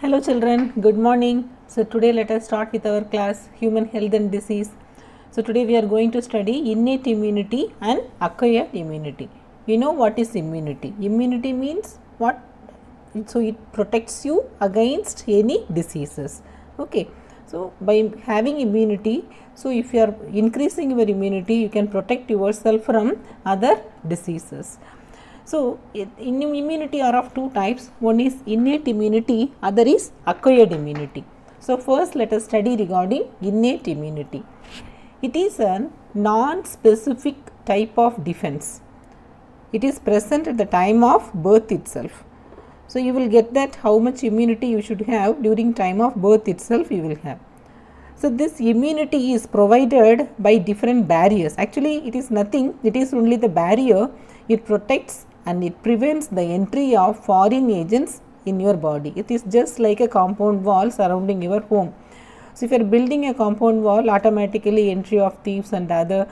Hello children, good morning. So today let us start with our class Human Health and Disease. So today we are going to study innate immunity and acquired immunity. We know what is immunity. Immunity means what? So it protects you against any diseases. Okay. So by having immunity, so if you are increasing your immunity, you can protect yourself from other diseases. So, immunity are of two types. One is innate immunity, other is acquired immunity. So, first let us study regarding innate immunity. It is a non-specific type of defense. It is present at the time of birth itself. So, you will get that how much immunity you should have during time of birth itself you will have. So, this immunity is provided by different barriers. Actually, it is nothing, it is only the barrier. It protects and it prevents the entry of foreign agents in your body. It is just like a compound wall surrounding your home. So, if you are building a compound wall, automatically entry of thieves and other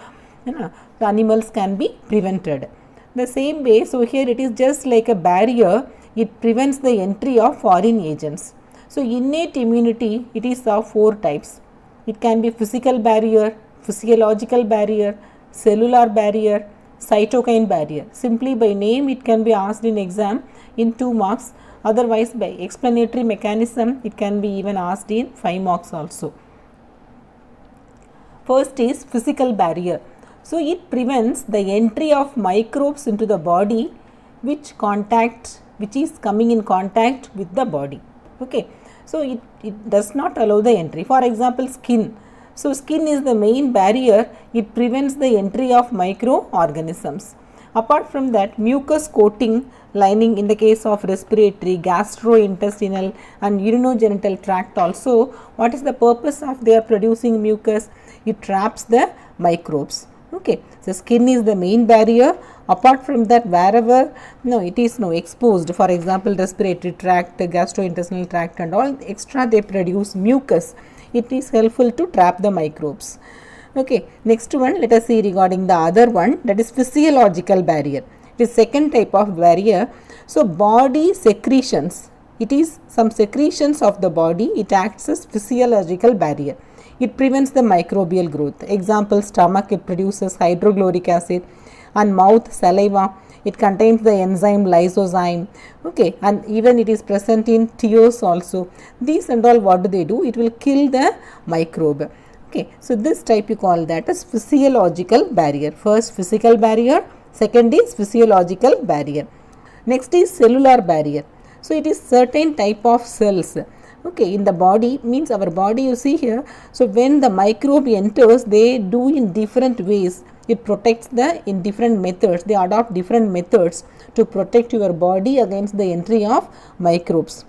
the animals can be prevented. The same way, so here it is just like a barrier, it prevents the entry of foreign agents. So, innate immunity, it is of four types. It can be physical barrier, physiological barrier, cellular barrier, cytokine barrier. Simply by name it can be asked in exam in 2 marks, otherwise by explanatory mechanism it can be even asked in 5 marks also. First is physical barrier. So it prevents the entry of microbes into the body which is coming in contact with the body. Okay. So it does not allow the entry. For example, skin. So, skin is the main barrier, it prevents the entry of microorganisms. Apart from that, mucus coating lining in the case of respiratory, gastrointestinal and urinogenital tract also, what is the purpose of their producing mucus? It traps the microbes. Okay. So, skin is the main barrier. Apart from that, wherever it is exposed, for example, respiratory tract, gastrointestinal tract and all extra they produce mucus. It is helpful to trap the microbes. Okay. Next one, let us see regarding the other one, that is physiological barrier. It is second type of barrier. So, body secretions, it is some secretions of the body, it acts as physiological barrier. It prevents the microbial growth. Example, stomach, it produces hydrochloric acid, and mouth, saliva, it contains the enzyme lysozyme. Okay. And even it is present in tears also. These and all, what do? It will kill the microbe. Okay. So this type you call that as physiological barrier. First physical barrier, second is physiological barrier. Next is cellular barrier. So it is certain type of cells. Okay, in the body, means our body you see here. So when the microbe enters, they do in different ways. It protects in different methods. They adopt different methods to protect your body against the entry of microbes.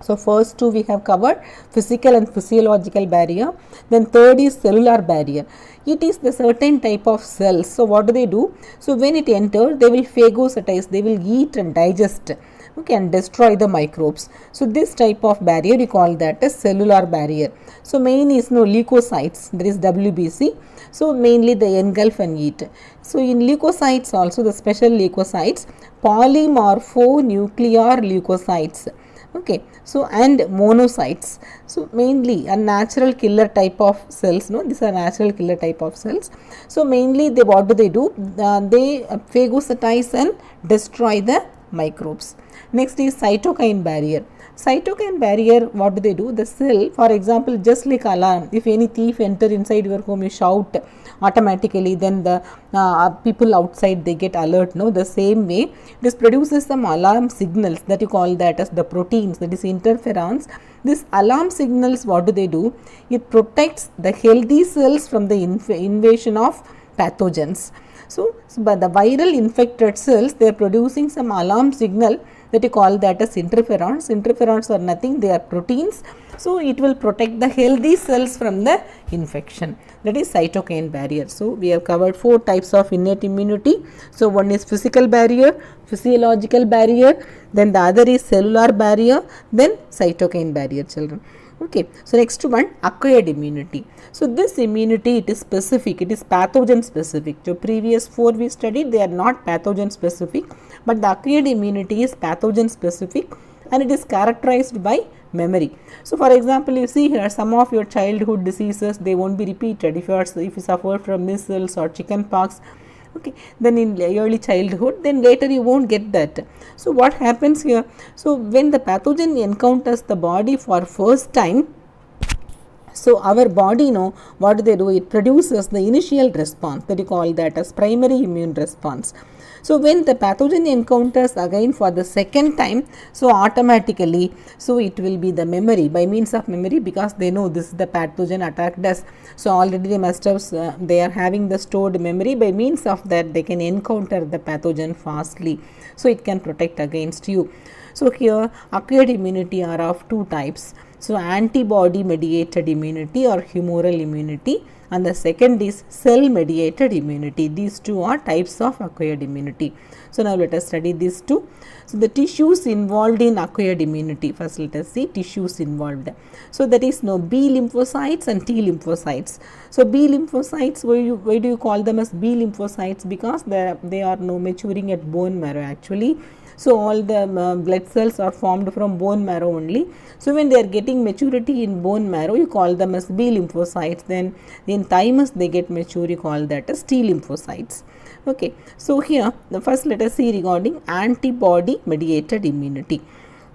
So first two we have covered, physical and physiological barrier. Then third is cellular barrier. It is the certain type of cells. So what do? So when it enters, they will phagocytize, they will eat and digest. Okay, and destroy the microbes. So this type of barrier we call that as cellular barrier. So main is leukocytes, that is WBC. So mainly they engulf and eat. So in leukocytes also, the special leukocytes, polymorphonuclear leukocytes. Okay. So and monocytes. So mainly a natural killer type of cells. These are natural killer type of cells. So mainly they, what do? They phagocytize and destroy the microbes. Next is cytokine barrier. Cytokine barrier, what do? The cell, for example, just like alarm, if any thief enter inside your home, you shout automatically, then the people outside, they get alert. The same way, this produces some alarm signals that you call that as the proteins, that is interferons. This alarm signals, what do? It protects the healthy cells from the invasion of pathogens. So, by the viral infected cells, they are producing some alarm signal that you call that as interferons. Interferons are nothing, they are proteins. So, it will protect the healthy cells from the infection. That is cytokine barrier. So, we have covered 4 types of innate immunity. So, one is physical barrier, physiological barrier, then the other is cellular barrier, then cytokine barrier, children. Okay. So, next one, acquired immunity. So, this immunity, it is specific, it is pathogen specific. So, previous 4 we studied, they are not pathogen specific, but the acquired immunity is pathogen specific and it is characterized by memory. So for example, you see here some of your childhood diseases, they won't be repeated. If you suffer from measles or chicken pox, okay, then in early childhood, then later you won't get that. So what happens here? So when the pathogen encounters the body for first time, so our body, what do they do? It produces the initial response, that you call that as primary immune response. So when the pathogen encounters again for the second time, so automatically, so it will be the memory, by means of memory, because they know this is the pathogen attacked us. So already they must have, they are having the stored memory. By means of that, they can encounter the pathogen fastly. So it can protect against you. So here acquired immunity are of two types. So antibody mediated immunity or humoral immunity, and the second is cell mediated immunity. These two are types of acquired immunity. So now let us study these two. So the tissues involved in acquired immunity. First let us see tissues involved. So that is B lymphocytes and T lymphocytes. So B lymphocytes, why do you call them as B lymphocytes? Because they are maturing at bone marrow actually. So all the blood cells are formed from bone marrow only. So when they are getting maturity in bone marrow, you call them as B lymphocytes. Then in thymus they get mature, you call that as T lymphocytes. Okay. So here the first let us see regarding antibody mediated immunity.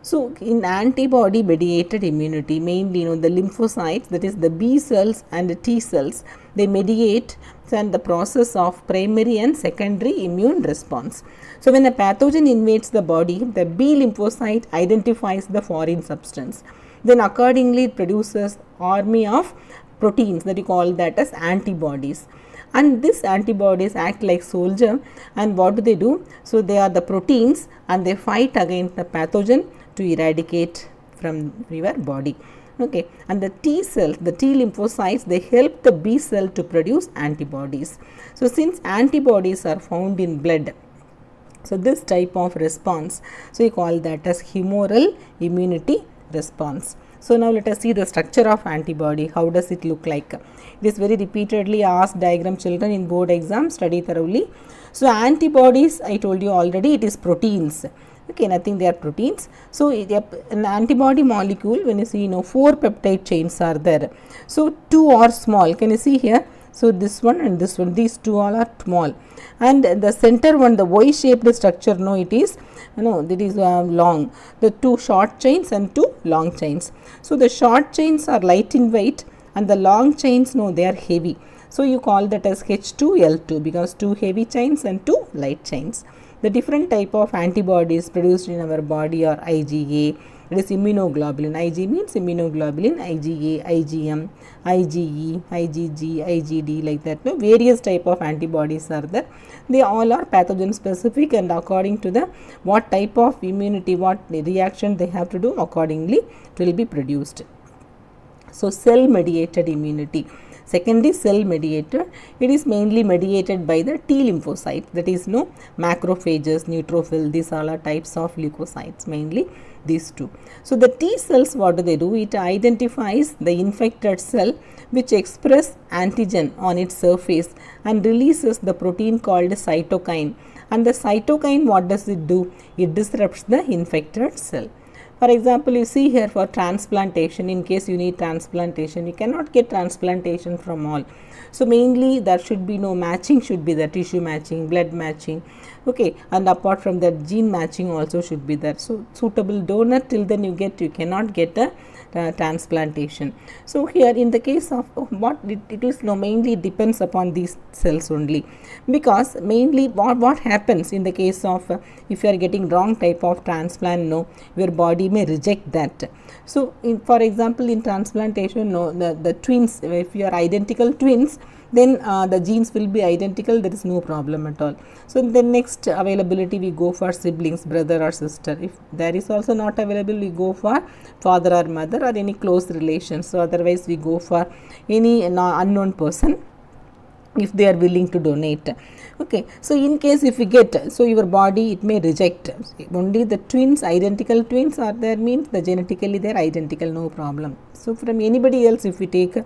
So in antibody mediated immunity, mainly the lymphocytes, that is the B cells and the T cells, they mediate and the process of primary and secondary immune response. So when a pathogen invades the body, the B lymphocyte identifies the foreign substance. Then accordingly it produces army of proteins, that you call that as antibodies. And these antibodies act like soldier, and what do? So they are the proteins and they fight against the pathogen to eradicate from your body. Okay, and the T cells, the T lymphocytes, they help the B cell to produce antibodies. So since antibodies are found in blood, so this type of response, so you call that as humoral immunity response. So now let us see the structure of antibody. How does it look like? It is very repeatedly asked diagram, children, in board exam. Study thoroughly. So antibodies, I told you already, it is proteins. Okay, nothing, they are proteins. So an antibody molecule, when you see 4 peptide chains are there. So 2 are small. Can you see here? So this one and this one, these two all are small, and the center one, the Y shaped structure, it is long. The 2 short chains and 2 long chains. So the short chains are light in weight and the long chains, they are heavy. So you call that as H2L2, because 2 heavy chains and 2 light chains. The different type of antibodies produced in our body are IgA, it is immunoglobulin. Ig means immunoglobulin, IgA, IgM, IgE, IgG, IgD, like that. Various type of antibodies are there. They all are pathogen specific, and according to the what type of immunity, what reaction they have to do, accordingly it will be produced. So cell mediated immunity. Second is cell mediated. It is mainly mediated by the T lymphocyte, that is macrophages, neutrophil. These all are types of leukocytes, mainly these two. So the T cells, what do? It identifies the infected cell which express antigen on its surface and releases the protein called cytokine. And the cytokine, what does it do? It disrupts the infected cell. For example, you see here for transplantation, in case you need transplantation, you cannot get transplantation from all. So mainly there should be no matching, should be the tissue matching, blood matching, okay, and apart from that gene matching also should be there. So suitable donor, till then you cannot get a transplantation. So here in the case of what it is mainly depends upon these cells only, because mainly what happens in the case of if you are getting wrong type of transplant, your body may reject that. So for example, in transplantation, the twins, if you are identical twins, then the genes will be identical, there is no problem at all. So the next availability, we go for siblings, brother or sister. If there is also not available, we go for father or mother or any close relations. So otherwise we go for any unknown person if they are willing to donate. Okay, so in case if we get, so your body, it may reject. Only the twins, identical twins are there, means the genetically they are identical, no problem. So from anybody else if we take,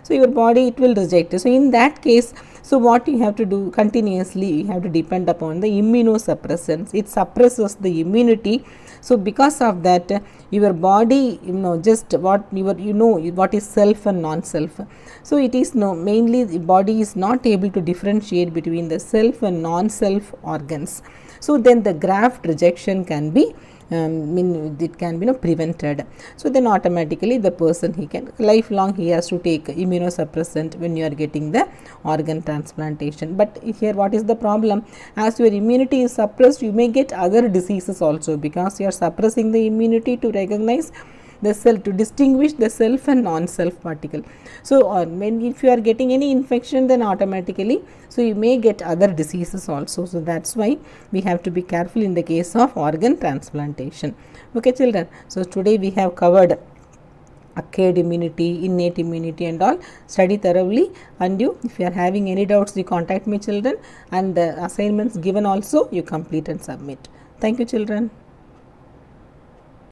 so your body it will reject it. So in that case, so what you have to do continuously, you have to depend upon the immunosuppressants. It suppresses the immunity. So because of that, your body just what what is self and non-self. So it is mainly the body is not able to differentiate between the self and non-self organs. So then the graft rejection can be it can be prevented. So then automatically the person, he can lifelong he has to take immunosuppressant when you are getting the organ transplantation. But here what is the problem? As your immunity is suppressed, you may get other diseases also, because you are suppressing the immunity to recognize the self, to distinguish the self and non-self particle. So when if you are getting any infection, then automatically so you may get other diseases also. So that's why we have to be careful in the case of organ transplantation. Okay children, so today we have covered acquired immunity, innate immunity and all. Study thoroughly, and you, if you are having any doubts, you contact me children, and the assignments given also you complete and submit. Thank you children.